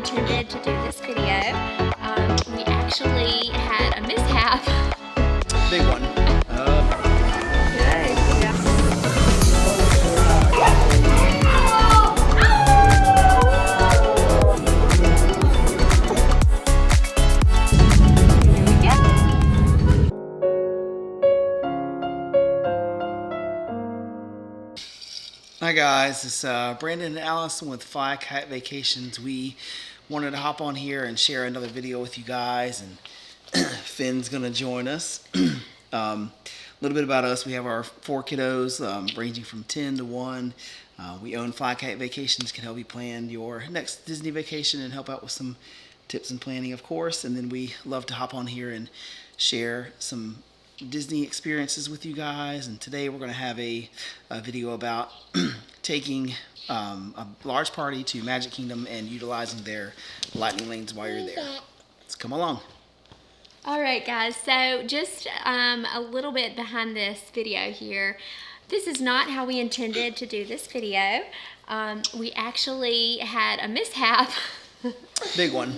intended to do this video. We actually had a mishap. Big one. Okay, yeah. Here we go. Hi guys, it's Brandon and Allison with Fly Kite Vacations. We wanted to hop on here and share another video with you guys, and Finn's gonna join us. A little bit about us: we have our 4 kiddos, ranging from 10 to 1. We own Fly Kite Vacations, can help you plan your next Disney vacation and help out with some tips and planning, of course. And then we love to hop on here and share some Disney experiences with you guys. And today we're going to have a video about taking a large party to Magic Kingdom and utilizing their lightning lanes while you're there. Let's come along. All right, guys, so just a little bit behind this video here. This is not how we intended to do this video. We actually had a mishap. Big one.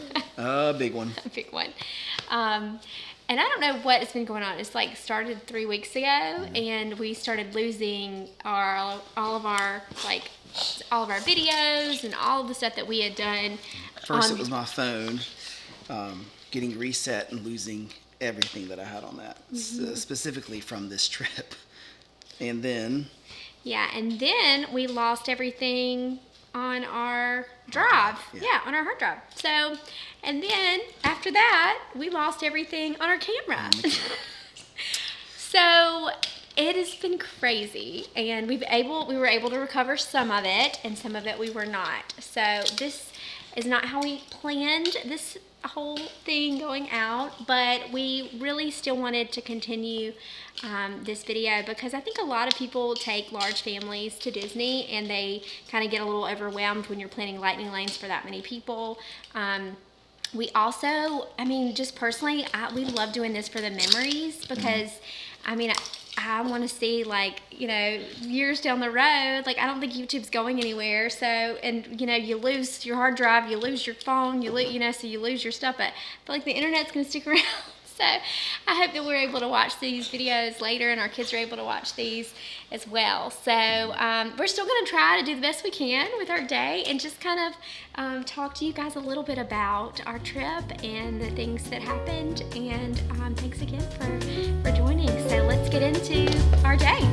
Big one. A big one. And I don't know what has been going on. It's like started 3 weeks ago, and we started losing all of our videos and all of the stuff that we had done. First, it was my phone getting reset and losing everything that I had on that, specifically from this trip. And then... yeah, and then we lost everything on our drive. Yeah, on our hard drive. So, and then after that, we lost everything on our camera. So it has been crazy, and we were able to recover some of it, and some of it we were not. So this is not how we planned this whole thing going out, but we really still wanted to continue this video because I think a lot of people take large families to Disney and they kind of get a little overwhelmed when you're planning lightning lanes for that many people. We also, I mean, just personally, we love doing this for the memories because, I mean, I want to see, like, you know, years down the road, like, I don't think YouTube's going anywhere, so, and, you know, you lose your hard drive, you lose your phone, you know, so you lose your stuff, but I feel like the internet's going to stick around. So I hope that we're able to watch these videos later and our kids are able to watch these as well. So we're still going to try to do the best we can with our day and just kind of talk to you guys a little bit about our trip and the things that happened. And thanks again for joining. So let's get into our day.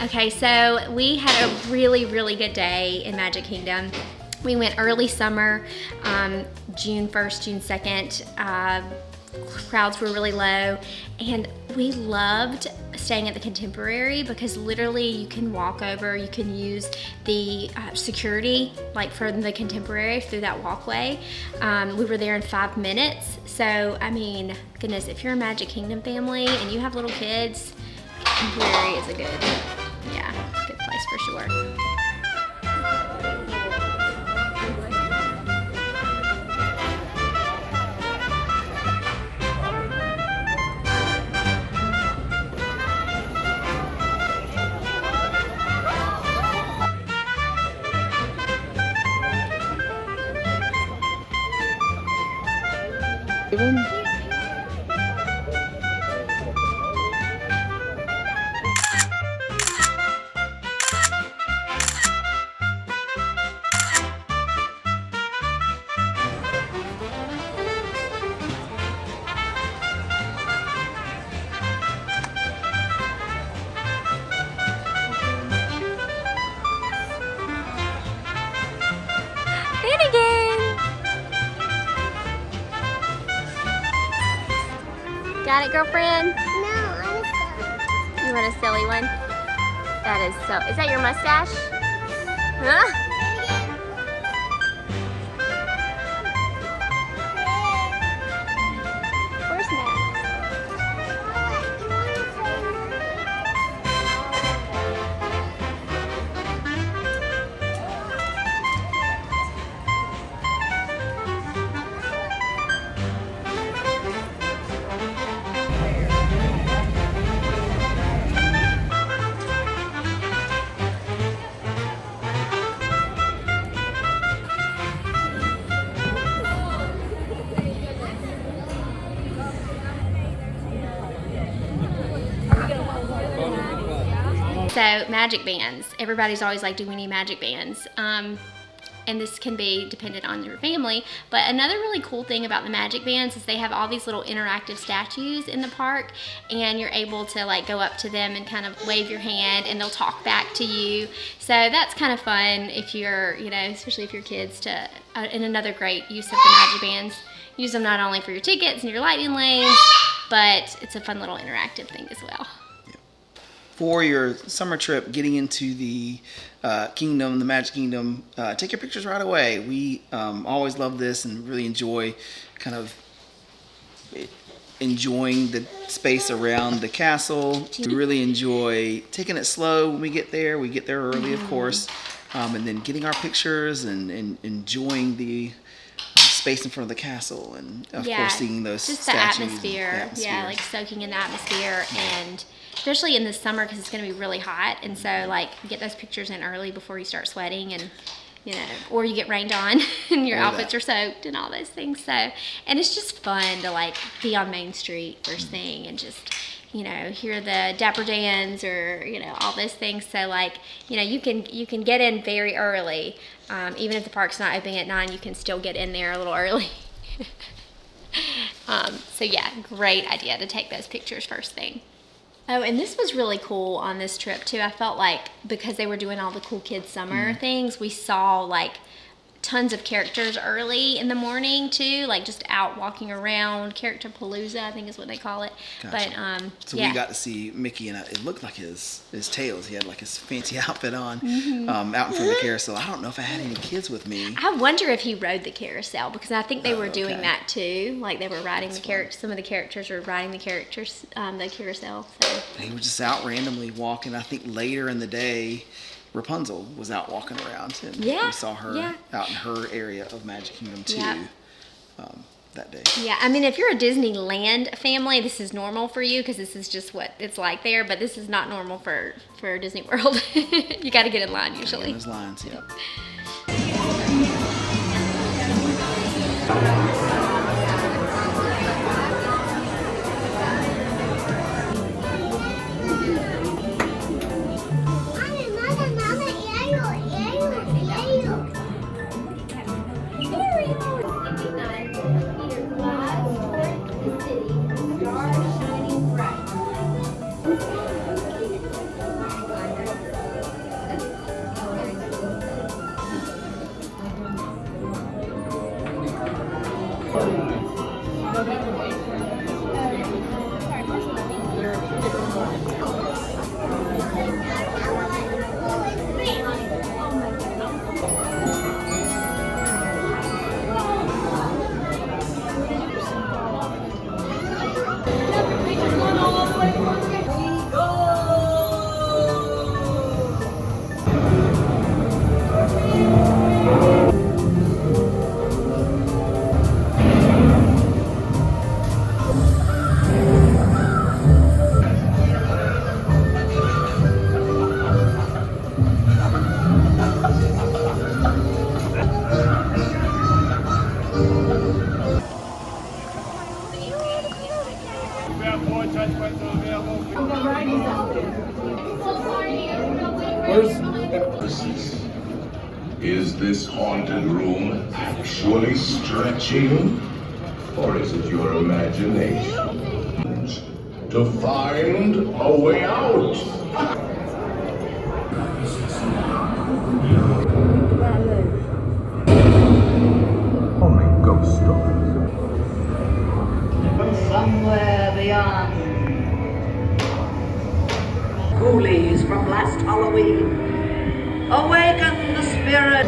Okay, so we had a really, really good day in Magic Kingdom. We went early summer, June 1st, June 2nd. Crowds were really low, and we loved staying at the Contemporary because literally you can walk over, you can use the security, like for the Contemporary through that walkway. We were there in 5 minutes. So, I mean, goodness, if you're a Magic Kingdom family and you have little kids, Contemporary is a good place for sure. Got it, girlfriend? No, I'm sorry. You want a silly one? That is so... Is that your mustache? Huh? Where's Max? So magic bands. Everybody's always like, do we need magic bands? And this can be dependent on your family. But another really cool thing about the magic bands is they have all these little interactive statues in the park, and you're able to like go up to them and kind of wave your hand, and they'll talk back to you. So that's kind of fun if you're, you know, especially if your kids to, and another great use of the magic bands. Use them not only for your tickets and your lightning lanes, but it's a fun little interactive thing as well. For your summer trip, getting into the kingdom, the Magic Kingdom, take your pictures right away. We always love this and really enjoy kind of enjoying the space around the castle. We really enjoy taking it slow when we get there. We get there early, of course, and then getting our pictures and enjoying the space in front of the castle, and of course seeing those just statues. The atmosphere. Yeah, like soaking in the atmosphere, and especially in the summer because it's going to be really hot, and so like get those pictures in early before you start sweating, and you know, or you get rained on and your outfits are soaked and all those things. So, and it's just fun to like be on Main Street first thing and just, you know, hear the Dapper Dans or, you know, all those things. So like, you know, you can get in very early. Even if the park's not opening at 9, you can still get in there a little early. So yeah, great idea to take those pictures first thing. Oh, and this was really cool on this trip too. I felt like because they were doing all the cool kids summer things, we saw like tons of characters early in the morning too, like just out walking around. Character Palooza, I think is what they call it. Gotcha. But so we got to see Mickey, and it looked like his tails. He had like his fancy outfit on, out in front of the carousel. I don't know if I had any kids with me. I wonder if he rode the carousel, because I think they were doing that too. Like they were riding the characters. Some of the characters were riding the characters, the carousel. So he was just out randomly walking. I think later in the day, Rapunzel was out walking around, and we saw her out in her area of Magic Kingdom too that day. Yeah, I mean, if you're a Disneyland family, this is normal for you because this is just what it's like there, but this is not normal for Disney World. You got to get in line usually. In those lines, yep. Is this haunted room actually stretching? Or is it your imagination? To find a way out! Only ghost stories. Somewhere beyond. Ghoulies from last Halloween. Awaken the spirit.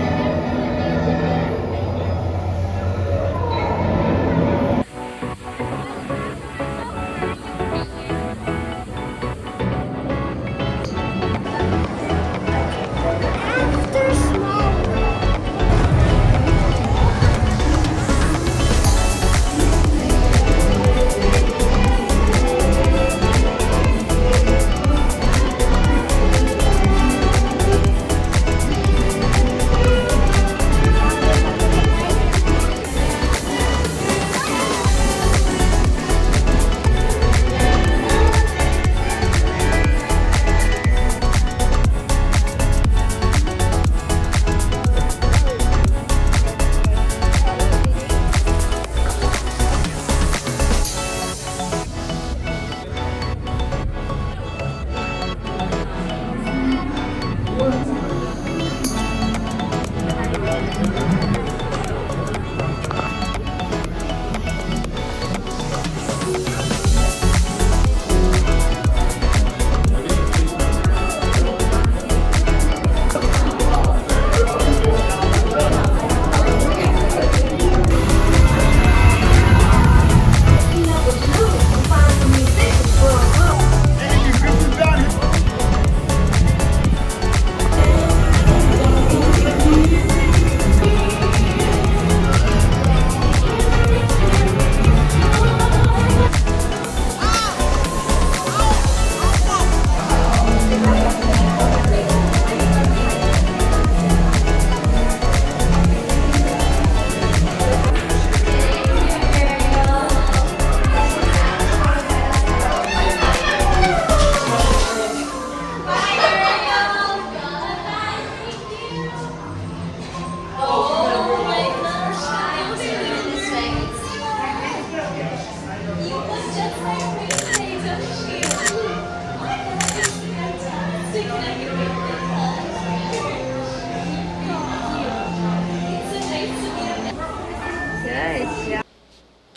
After small.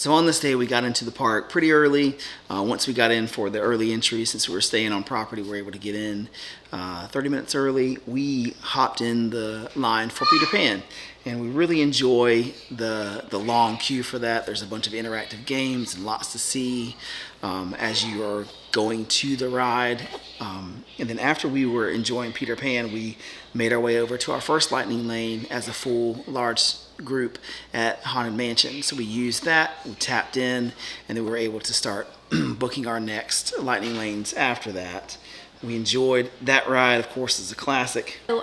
So on this day, we got into the park pretty early. Once we got in for the early entry, since we were staying on property, we were able to get in 30 minutes early. We hopped in the line for Peter Pan, and we really enjoy the long queue for that. There's a bunch of interactive games and lots to see as you are going to the ride. And then after we were enjoying Peter Pan, we made our way over to our first lightning lane as a full large group at Haunted Mansion. So we used that, we tapped in, and then we were able to start booking our next lightning lanes after that. We enjoyed that ride, of course, is a classic. So,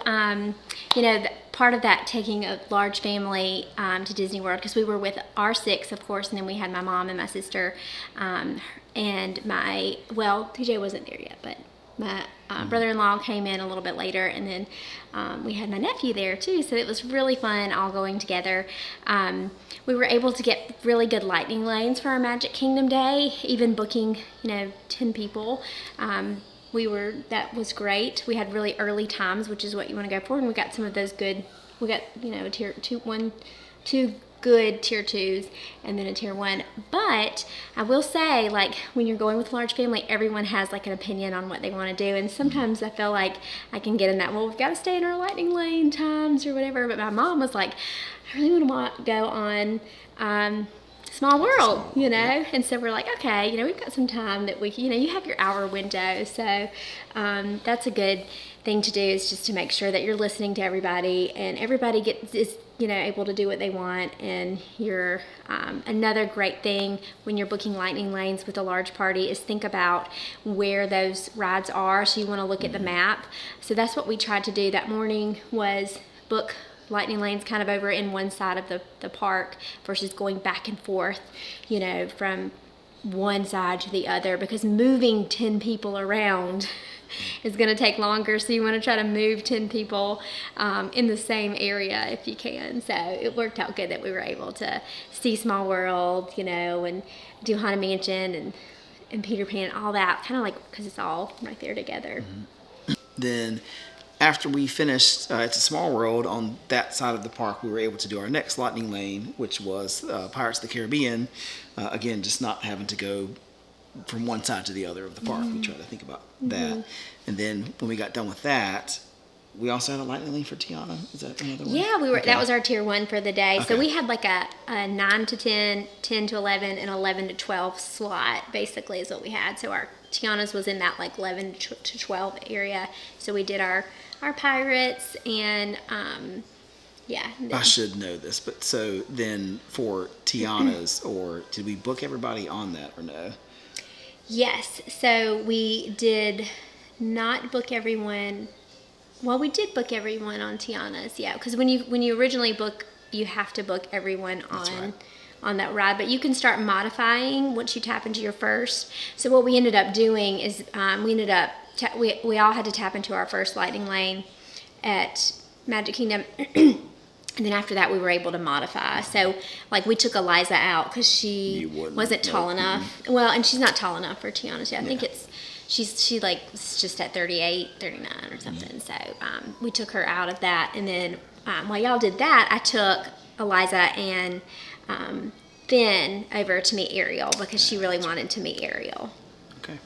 part of that, taking a large family to Disney World, because we were with our 6, of course, and then we had my mom and my sister, and TJ wasn't there yet, but my brother-in-law came in a little bit later, and then we had my nephew there too, so it was really fun all going together. We were able to get really good lightning lanes for our Magic Kingdom day, even booking 10 people. That was great. We had really early times, which is what you want to go for, and we got some of those good. We got two good tier 2s and then a tier 1. But I will say, like, when you're going with a large family, everyone has like an opinion on what they want to do, and sometimes I feel like I can get in that, well, we've got to stay in our lightning lane times or whatever. But my mom was like, I really want to go on Small World, and so we're like, okay, we've got some time that we, you have your hour window, so that's a good thing to do, is just to make sure that you're listening to everybody, and everybody is able to do what they want. And you're another great thing when you're booking lightning lanes with a large party is think about where those rides are. So you want to look at the map. So that's what we tried to do that morning, was book lightning lanes kind of over in one side of the park versus going back and forth, from one side to the other, because moving 10 people around is going to take longer. So you want to try to move 10 people in the same area if you can. So it worked out good that we were able to see Small World, and do Haunted Mansion and Peter Pan, all that, kind of like, because it's all right there together. Mm-hmm. Then after we finished It's a Small World on that side of the park, we were able to do our next lightning lane, which was Pirates of the Caribbean. Again, just not having to go from one side to the other of the park. We tried to think about that. And then when we got done with that, we also had a lightning lane for Tiana. Is that another one? Yeah, we were. Okay. That was our tier 1 for the day. Okay. So we had like a 9 to 10, 10 to 11, and 11 to 12 slot, basically, is what we had. So our Tiana's was in that like 11 to 12 area. So we did our pirates, and I should know this, but so then for Tiana's, or did we book everybody on that or no? Yes, so we did not book everyone. Well, we did book everyone on Tiana's, yeah, because when you originally book, you have to book everyone on that ride, but you can start modifying once you tap into your first. So what we ended up doing is we all had to tap into our first lightning lane at Magic Kingdom. And then after that, we were able to modify. So, like, we took Eliza out because she wasn't tall enough. Well, and she's not tall enough for Tiana. I think she like was just at 38, 39 or something. So we took her out of that. And then while y'all did that, I took Eliza and Finn over to meet Ariel because she really wanted to meet Ariel. Okay.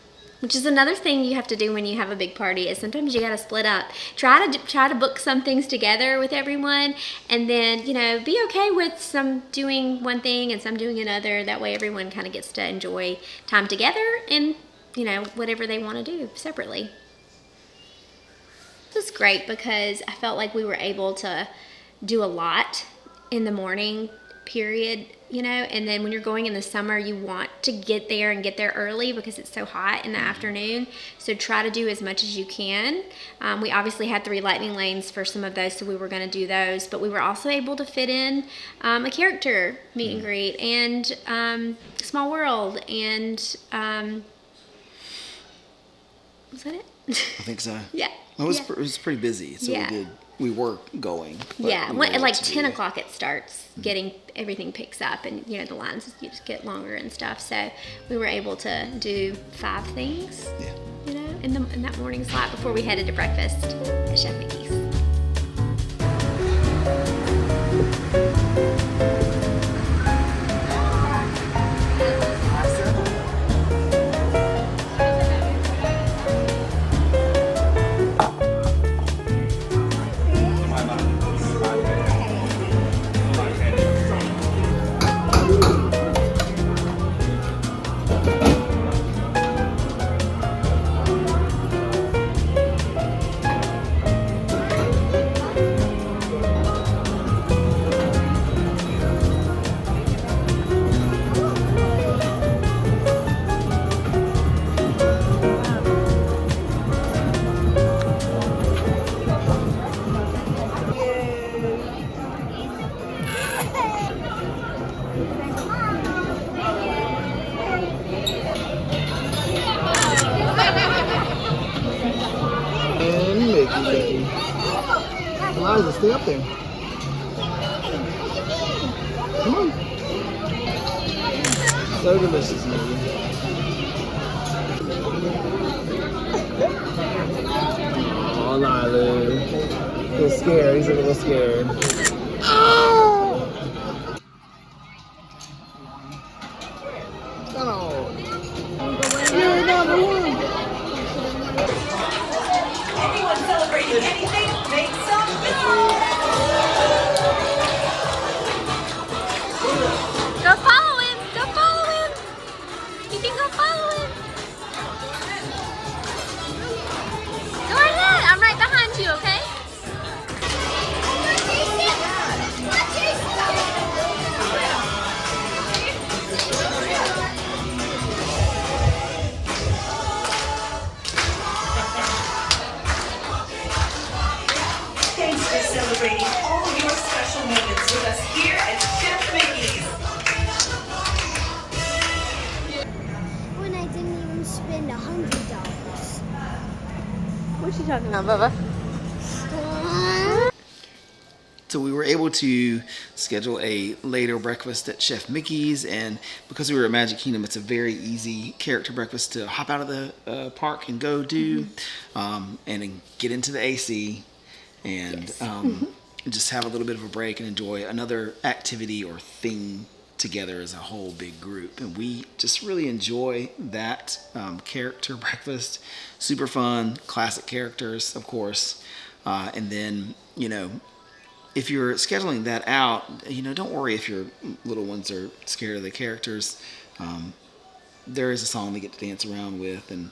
Which is another thing you have to do when you have a big party, is sometimes you got to split up. Try to book some things together with everyone, and then, be okay with some doing one thing and some doing another. That way everyone kind of gets to enjoy time together and, whatever they want to do separately. It was great because I felt like we were able to do a lot in the morning period, and then when you're going in the summer, you want to get there early because it's so hot in the afternoon. So try to do as much as you can. We obviously had 3 lightning lanes for some of those, so we were going to do those, but we were also able to fit in a character meet and greet and Small World and was that it? I think so. Yeah. It was pretty busy, so we were going. Yeah, at like 10 o'clock it starts getting, everything picks up, and the lines just get longer and stuff. So we were able to do 5 things, in that morning slot before we headed to breakfast at Chef Mickey's. Liza, stay up there. Come on. So delicious, man. Oh, Lila. A little scared. He's a little scared. Oh! Oh. You're number one. Anyone celebrating anything, make some noise! Go follow him. Go follow him. You can go follow him. Go ahead. I'm right behind you, okay? Thanks for celebrating all your special moments with us here at Chef Mickey's. When I didn't even spend $100. What you talking about, Bubba? So we were able to schedule a later breakfast at Chef Mickey's, and because we were at Magic Kingdom, it's a very easy character breakfast to hop out of the park and go do, and then get into the AC and just have a little bit of a break and enjoy another activity or thing together as a whole big group. And we just really enjoy that character breakfast. Super fun, classic characters, of course, and then, you know, if you're scheduling that out, you know, don't worry if your little ones are scared of the characters. There is a song they get to dance around with, and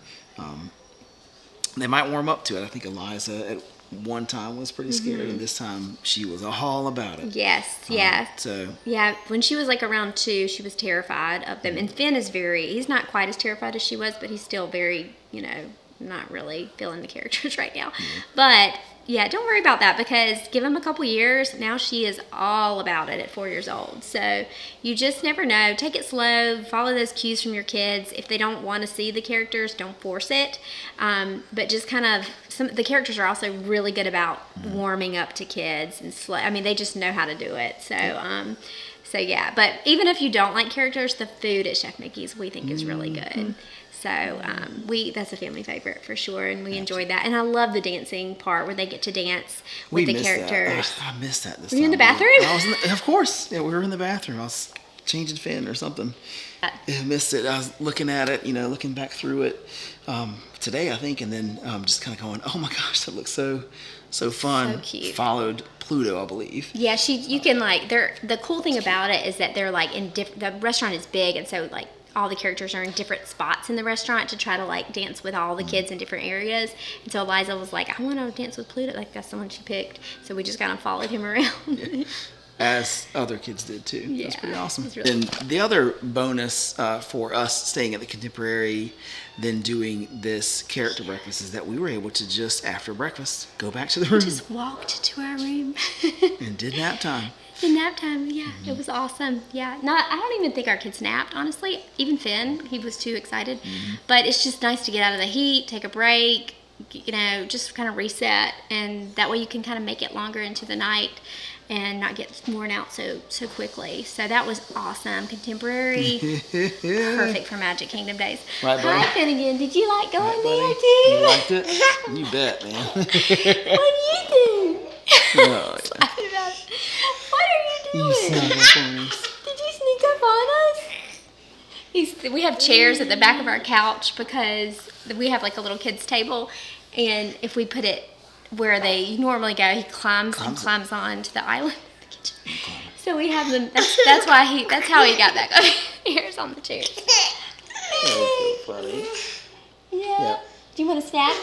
they might warm up to it. I think Eliza at one time was pretty scared, and this time she was all about it. Yes, yeah. So Yeah, when she was like around 2, she was terrified of them. And Finn is he's not quite as terrified as she was, but he's still very, you know, not really feeling the characters right now. But yeah, don't worry about that, because give him a couple years. Now she is all about it at 4 years old. So you just never know. Take it slow. Follow those cues from your kids. If they don't want to see the characters, don't force it. But just kind of, the characters are also really good about warming up to kids and slow. I mean, they just know how to do it. So yeah. But even if you don't like characters, the food at Chef Mickey's we think is really good. So that's a family favorite for sure, and we enjoyed that. And I love the dancing part where they get to dance with the characters. I missed that this Were you in the time. bathroom? I was of course. Yeah, we were in the bathroom. I was changing Finn or something. I missed it. I was looking at it, you know, looking back through it today, I think, and then just kind of going, oh my gosh, that looks so fun. So cute. Followed Pluto, I believe. Yeah, you can like, the cool thing about it is that they're like the restaurant is big, and so like all the characters are in different spots in the restaurant to try to like dance with all the kids in different areas. And so Eliza was like, I want to dance with Pluto. Like, that's the one she picked. So we just kind of followed him around. Yeah. As other kids did too. Yeah, That's pretty awesome. it's really And the other bonus for us staying at the Contemporary, then doing this character breakfast, is that we were able to just after breakfast go back to the room Just walked to our room. and did nap time. The nap time, yeah, it was awesome. Yeah, I don't even think our kids napped, honestly. Even Finn, he was too excited. But it's just nice to get out of the heat, take a break, you know, just kind of reset, and that way you can kind of make it longer into the night and not get worn out so quickly. So that was awesome. Contemporary, perfect for Magic Kingdom days. Right, buddy? Hi, Finnegan. Did you like going Right, there buddy? too? You liked it? You bet, man. What do you do? Oh, yeah. What are you You doing? snuck up on us. Did you sneak up on us? We have chairs at the back of our couch because we have like a little kids table, and if we put it where they normally go, he climbs onto the island of the kitchen. So we have them. That's how he got back up here on the chair. That's so funny. Yeah. Yep. Do you want a snack?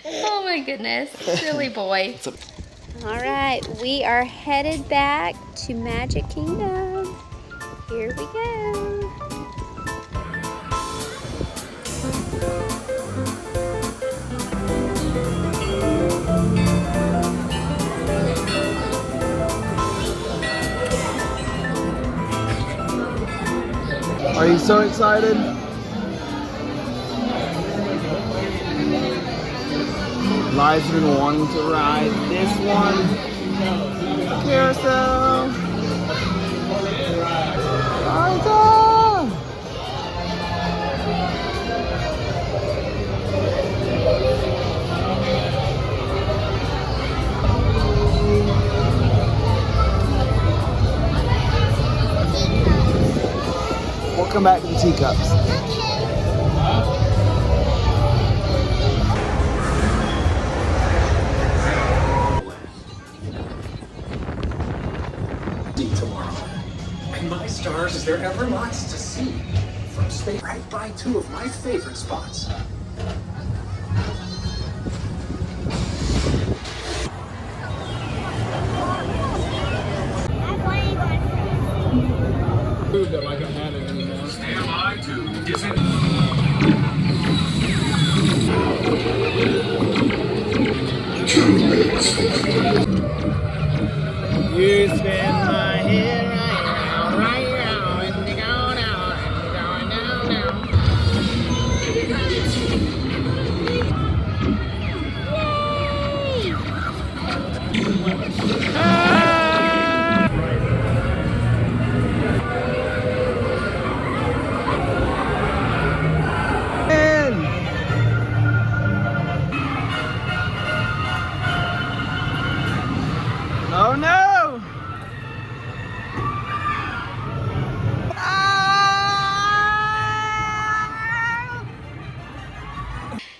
Oh my goodness, silly boy. All right, we are headed back to Magic Kingdom. Here we go. Are you so excited? Eliza's been wanting to ride this one. Carousel. Eliza! We'll come back to the teacups. Tomorrow. And my stars, is there ever lots to see? From space, right by two of my favorite spots. That I can have it anymore. Stand by to Disney. You spin my head right round, and you go down, and you go down. Oh no!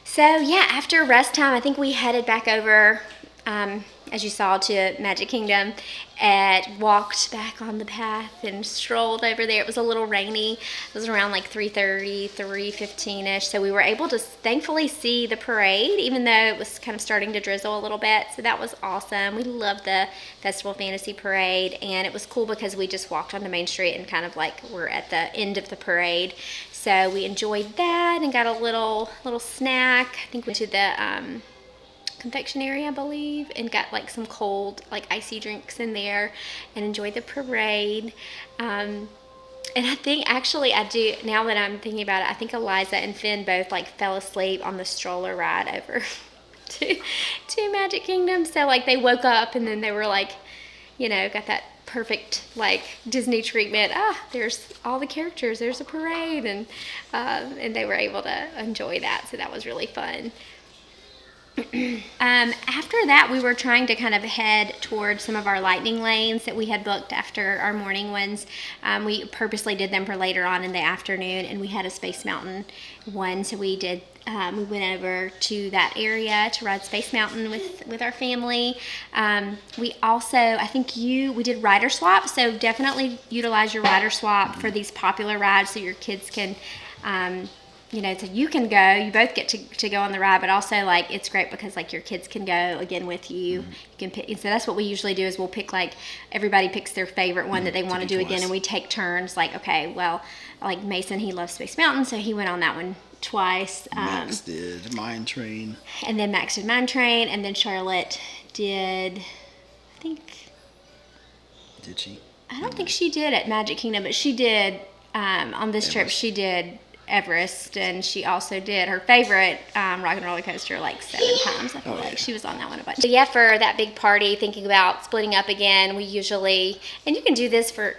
So yeah, after rest time, I think we headed back over, as you saw, to Magic Kingdom and walked back on the path and strolled over there. It was a little rainy. It was around like 3:30, 3:15-ish. So we were able to thankfully see the parade, even though it was kind of starting to drizzle a little bit. So that was awesome. We loved the Festival Fantasy Parade, and it was cool because we just walked onto Main Street and kind of like we're at the end of the parade. So we enjoyed that and got a little snack. I think we went to the confectionery, I believe, and got like some cold, like icy drinks in there, and enjoyed the parade. And I think actually I do, now that I'm thinking about it, I think Eliza and Finn both like fell asleep on the stroller ride over to Magic Kingdom. So like they woke up and then they were like, you know, got that perfect like Disney treatment. There's all the characters, there's a parade, and they were able to enjoy that. So that was really fun. After that, we were trying to kind of head towards some of our lightning lanes that we had booked after our morning ones. We purposely did them for later on in the afternoon, and we had a Space Mountain one, so we did. We went over to that area to ride Space Mountain with our family. We also, I think we did rider swap, so definitely utilize your rider swap for these popular rides so your kids can, you know, so you can go, you both get to go on the ride, but also like it's great because like your kids can go again with you. You can pick, so that's what we usually do is we'll pick like, everybody picks their favorite one that they want to do again, and we take turns like, okay, well, like Mason, he loves Space Mountain, so he went on that one twice. Max did Mine Train. And then Max did Mine Train, and then Charlotte did, I think. Did she? I don't think she did at Magic Kingdom, but she did, on this trip, she did Everest, and she also did her favorite Rock and Roller Coaster like 7 times. I feel like she was on that one a bunch. So yeah, for that big party, thinking about splitting up again, we usually, and you can do this for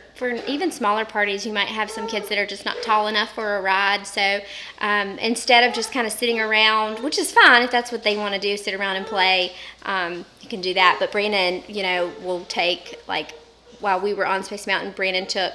even smaller parties, you might have some kids that are just not tall enough for a ride. So instead of just kind of sitting around, which is fine if that's what they want to do, sit around and play, you can do that. But Brandon, you know, will take, like, while we were on Space Mountain, Brandon took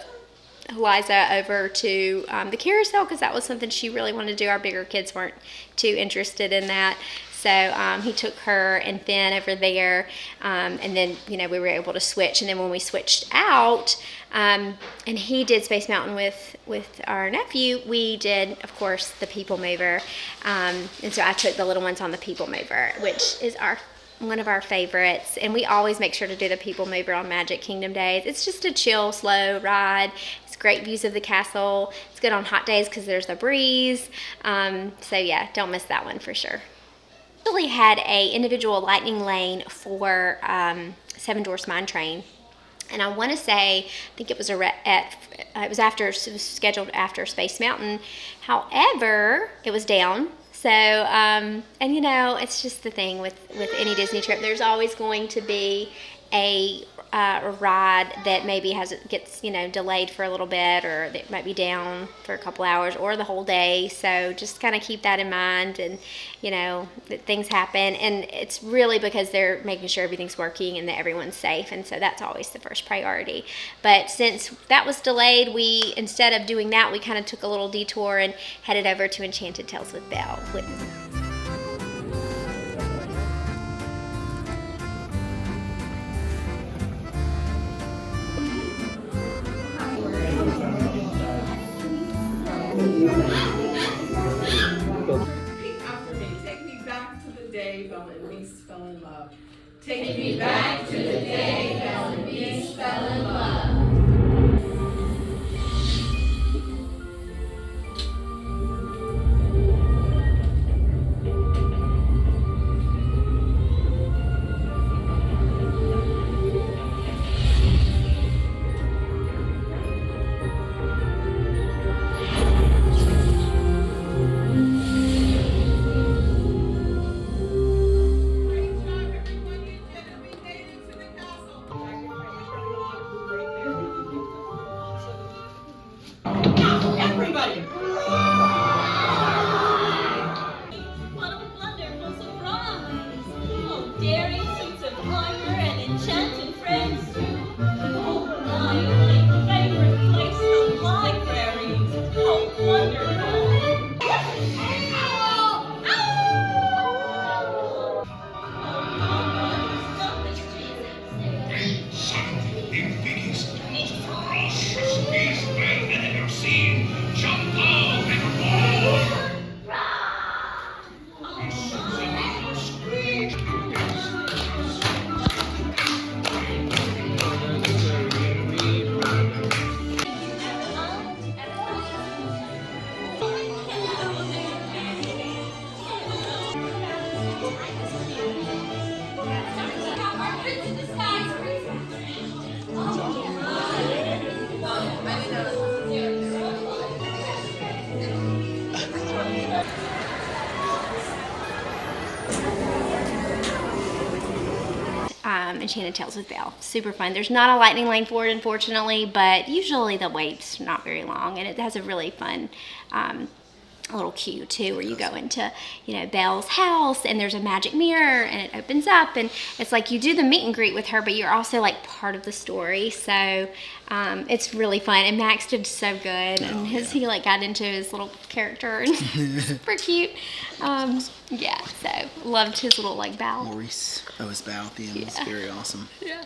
Eliza over to the carousel because that was something she really wanted to do. Our bigger kids weren't too interested in that. So he took her and Finn over there, and then, you know, we were able to switch. And then when we switched out, and he did Space Mountain with our nephew, we did, of course, the People Mover. And so I took the little ones on the People Mover, which is one of our favorites, and we always make sure to do the People Mover on Magic Kingdom days. It's just a chill, slow ride. It's great views of the castle. It's good on hot days because there's a breeze. So yeah, don't miss that one for sure. We actually had a individual lightning lane for Seven Dwarfs Mine Train. And I want to say, I think it was scheduled after Space Mountain. However, it was down. So, and you know, it's just the thing with any Disney trip. There's always going to be a ride that maybe gets delayed for a little bit, or that might be down for a couple hours or the whole day. So just kind of keep that in mind, and that things happen, and it's really because they're making sure everything's working and that everyone's safe, and so that's always the first priority. But since that was delayed, we, instead of doing that, we kind of took a little detour and headed over to Enchanted Tales with Belle. Repeat after me. Take me back to the day Belle and Beast fell in love. Take me back to the day Belle and Beast fell in love. Everybody! What a wonderful surprise! Oh, daring suits of armor and enchanted friends too. Oh, my only favorite place, the library. How wonderful! The biggest, most ferocious beast man had ever seen. Jump out and roar! He sends a loud screech. Enchanted Tales with Belle. Super fun. There's not a lightning lane for it, unfortunately, but usually the wait's not very long, and it has a really fun little queue too, where you go into Belle's house, and there's a magic mirror, and it opens up, and it's like you do the meet and greet with her, but you're also like part of the story. So it's really fun, and Max did so good, and he like got into his little character, and super cute. Yeah, so loved his little like bow. Maurice, his bow at the end was very awesome. Yeah.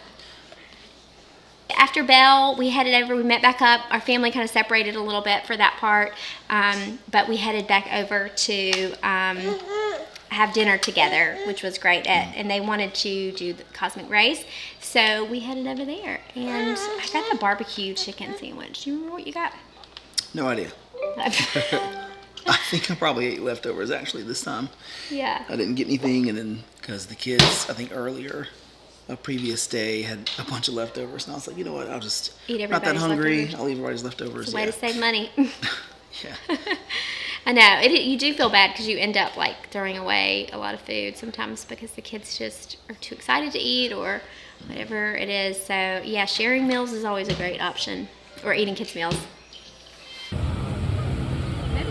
After Belle, we headed over, we met back up. Our family kind of separated a little bit for that part, but we headed back over to have dinner together, which was great. And they wanted to do the Cosmic Race, so we headed over there. And I got the barbecue chicken sandwich. Do you remember what you got? No idea. I think I probably ate leftovers actually this time. Yeah. I didn't get anything, and then because the kids, I think earlier, a previous day, had a bunch of leftovers, and I was like, you know what, I'll just Eat not that everybody's hungry. leftovers. I'll eat everybody's leftovers. It's a way to save money. Yeah. I know. You do feel bad because you end up like throwing away a lot of food sometimes because the kids just are too excited to eat or whatever it is. So yeah, sharing meals is always a great option, or eating kids' meals.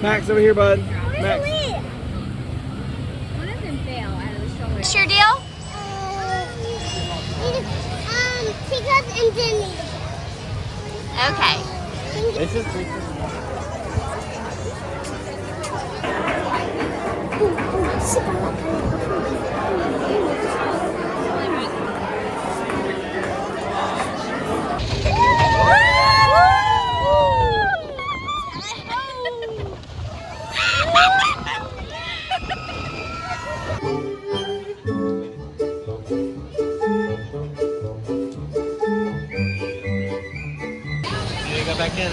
Max, over here, bud. Max. One of them fell out of the stroller. What's your deal? Hiccups and Jimmy. Okay. It's just go back in.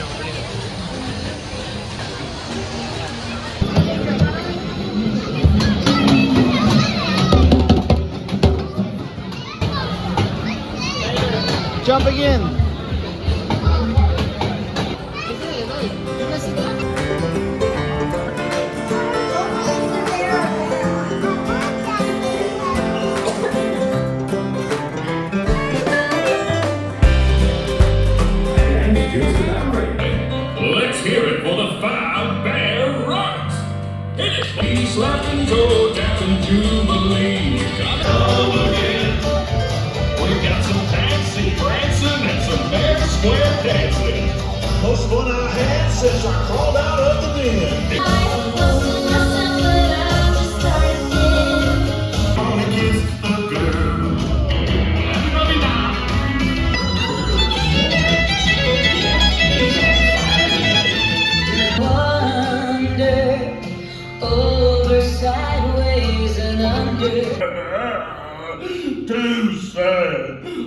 Jump again. slapping, toe tapping, jubilee. Come again. We got some taxi prancing and some fair square dancing. Most fun I had since I crawled out of the den. Gonna kiss a girl. Everybody now. Over, sideways, and under. Too sad.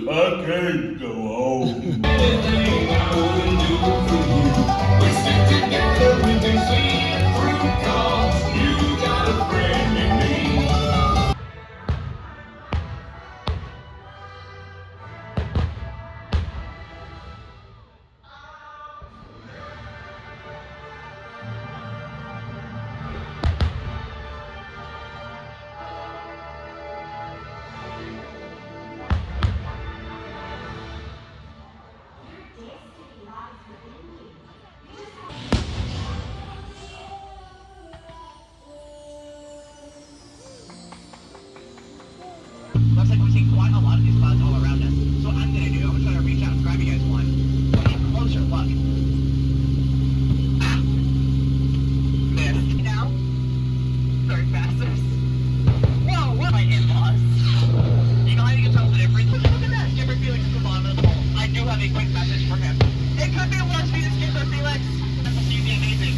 I can't go home. Anything I wouldn't do for you. We stick together, we can see it through. 'Cause you got a friend in me. Looks like we're seeing quite a lot of these clouds all around us. So what I'm gonna do, I'm gonna try to reach out and grab you guys one. Get a closer look. Ah! Missed. Now? Sorry, bastards. Whoa, what are my in-laws? You know how you can tell the difference? Look at that. Skipper Felix is the bottom of the bowl. I do have a quick message for him. It could be worse for you, Skipper Felix. That's amazing.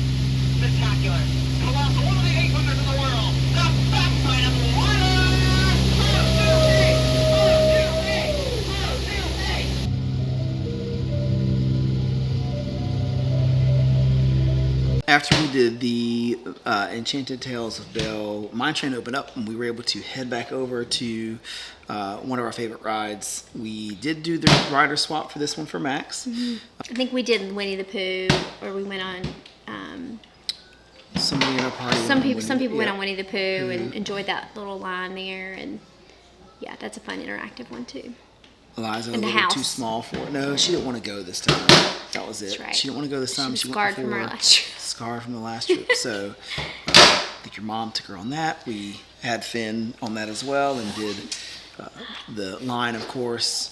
Spectacular. Colossal. One of the 8 wonders in the world. The backside of the water! After we did the Enchanted Tales of Belle Mine Train opened up, and we were able to head back over to one of our favorite rides. We did do the rider swap for this one for Max. I think we did Winnie the Pooh, or we went on. Somebody in our party. Some people went yeah. on Winnie the Pooh and enjoyed that little line there, and yeah, that's a fun interactive one too. Eliza was In a the little too house. small for it. No, she didn't want to go this time. That was it. That's right. She didn't want to go this time. was She scarred went from her before. last trip. Scarred from the last trip. So I think your mom took her on that. We had Finn on that as well, and did the line, of course.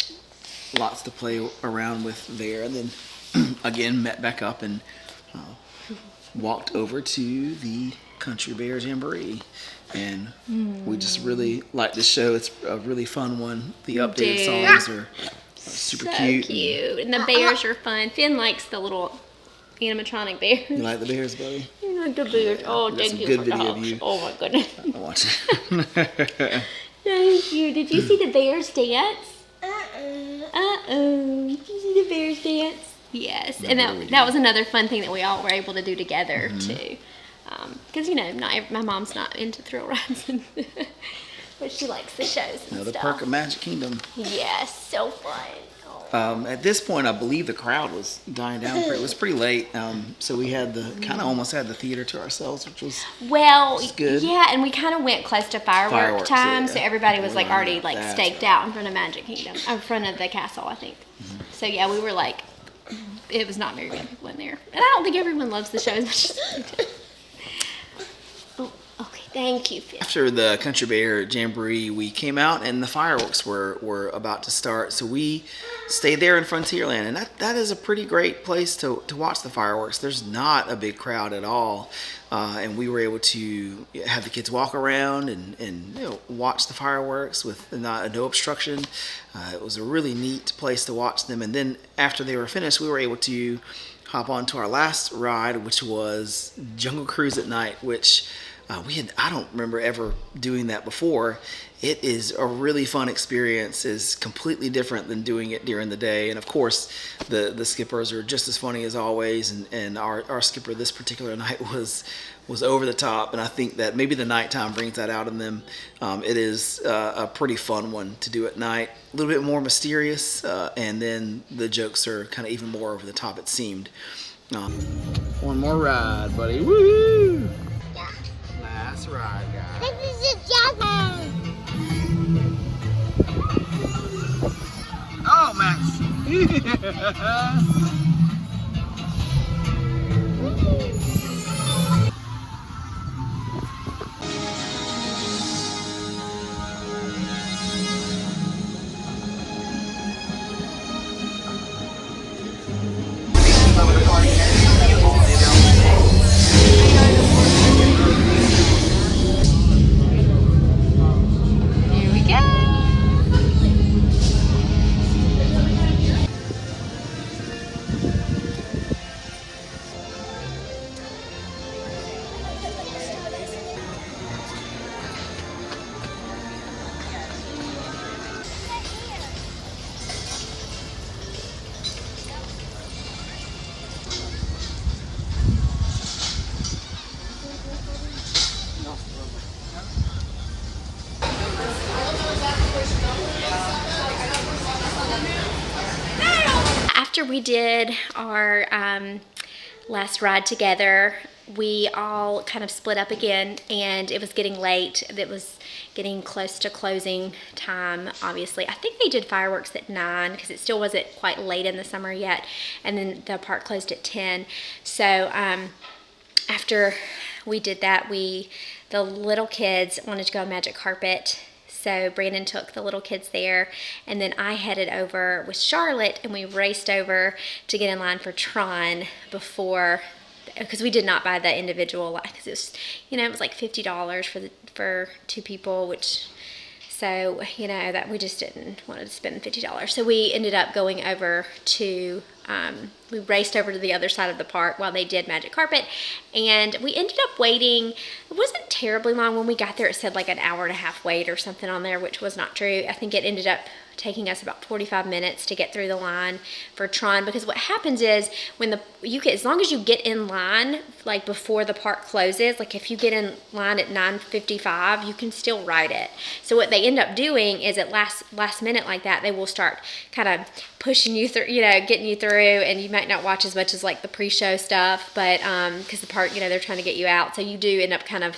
Lots to play around with there, and then again met back up and walked over to the Country Bear Jamboree. And we just really like this show. It's a really fun one. The updated songs are super So cute. and the bears are fun. Finn likes the little animatronic bears. You like the bears, buddy? You like the bears. Oh, Got thank some you good for the video of hugs. you. Oh my goodness. I'll watch it. Thank you. Did you see the bears dance? Uh-oh. Did you see the bears dance? Yes. And that was another fun thing that we all were able to do together too. Because my mom's not into thrill rides, but she likes the shows and Another stuff. perk of Magic Kingdom. Yes, so fun. At this point, I believe the crowd was dying down. It was pretty late, so we had almost had the theater to ourselves, which was good. Yeah, and we kind of went close to firework time, yeah. so everybody was like already like That's staked out in front of Magic Kingdom, in front of the castle, I think. So yeah, we were like, it was not very many people in there, and I don't think everyone loves the show as much as we do. Oh, okay, thank you, Finn. After the Country Bear Jamboree, we came out and the fireworks were about to start. So we stayed there in Frontierland, and that is a pretty great place to watch the fireworks. There's not a big crowd at all, and we were able to have the kids walk around and watch the fireworks with no obstruction. It was a really neat place to watch them. And then after they were finished, we were able to hop on to our last ride, which was Jungle Cruise at night, which I don't remember ever doing that before. It is a really fun experience. It's completely different than doing it during the day. And of course, the skippers are just as funny as always. And our skipper this particular night was over the top. And I think that maybe the nighttime brings that out in them. It is a pretty fun one to do at night. A little bit more mysterious. And then the jokes are kind of even more over the top, it seemed. One more ride, buddy. Woo! Last ride, guys. This is just Oh, Max. after we did our last ride together, we all kind of split up again, and it was getting late. It was getting close to closing time, obviously. I think they did fireworks at 9 because it still wasn't quite late in the summer yet, and then the park closed at 10. So after we did that, the little kids wanted to go on magic carpet. So Brandon took the little kids there, and then I headed over with Charlotte, and we raced over to get in line for Tron before, because we did not buy the individual, because it was, it was like $50 for 2 people, which, so, that we just didn't want to spend $50. So we ended up going over to, we raced over to the other side of the park while they did magic carpet, and we ended up waiting. It wasn't terribly long. When we got there, it said like an hour and a half wait or something on there, which was not true. I think it ended up taking us about 45 minutes to get through the line for Tron, because what happens is as long as you get in line like before the park closes, like if you get in line at 9:55, you can still ride it. So what they end up doing is at last minute like that, they will start kind of pushing you through, getting you through, and you might not watch as much as like the pre-show stuff, but because the park, they're trying to get you out, so you do end up kind of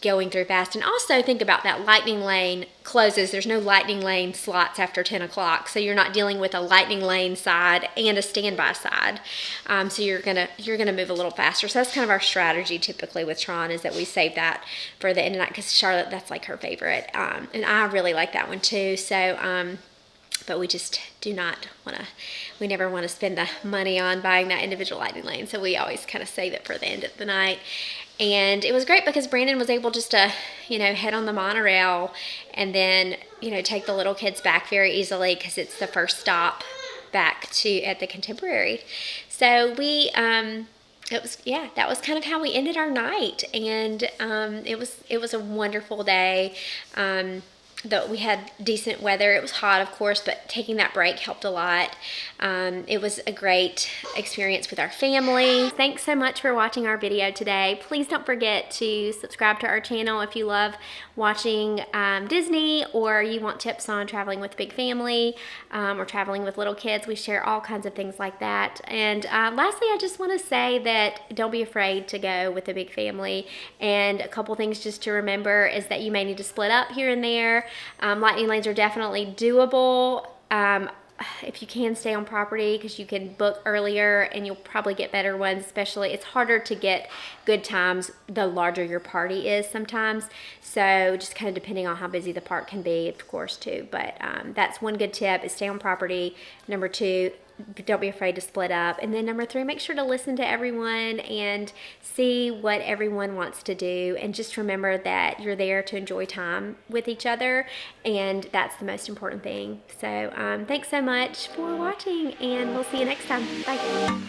going through fast. And also think about that, lightning lane closes. There's no lightning lane slots after 10 o'clock, so you're not dealing with a lightning lane side and a standby side. So you're gonna move a little faster. So that's kind of our strategy typically with Tron, is that we save that for the end of the night, because Charlotte, that's like her favorite, and I really like that one too. So but we just do not want to, we never want to spend the money on buying that individual lightning lane, so we always kind of save it for the end of the night. And it was great because Brandon was able just to, head on the monorail and then, take the little kids back very easily, because it's the first stop back at the Contemporary. So that was kind of how we ended our night, and it was a wonderful day. We had decent weather. It was hot, of course, but taking that break helped a lot. It was a great experience with our family. Thanks so much for watching our video today. Please don't forget to subscribe to our channel if you love watching Disney, or you want tips on traveling with big family, or traveling with little kids. We share all kinds of things like that. And lastly, I just want to say that don't be afraid to go with a big family. And a couple things just to remember is that you may need to split up here and there. Lightning lanes are definitely doable. If you can stay on property, because you can book earlier and you'll probably get better ones. Especially, it's harder to get good times the larger your party is sometimes. So just kind of depending on how busy the park can be, of course, too. But that's one good tip, is stay on property. Number 2, don't be afraid to split up. And then number 3, make sure to listen to everyone and see what everyone wants to do. And just remember that you're there to enjoy time with each other, and that's the most important thing. So thanks so much for watching, and we'll see you next time. Bye.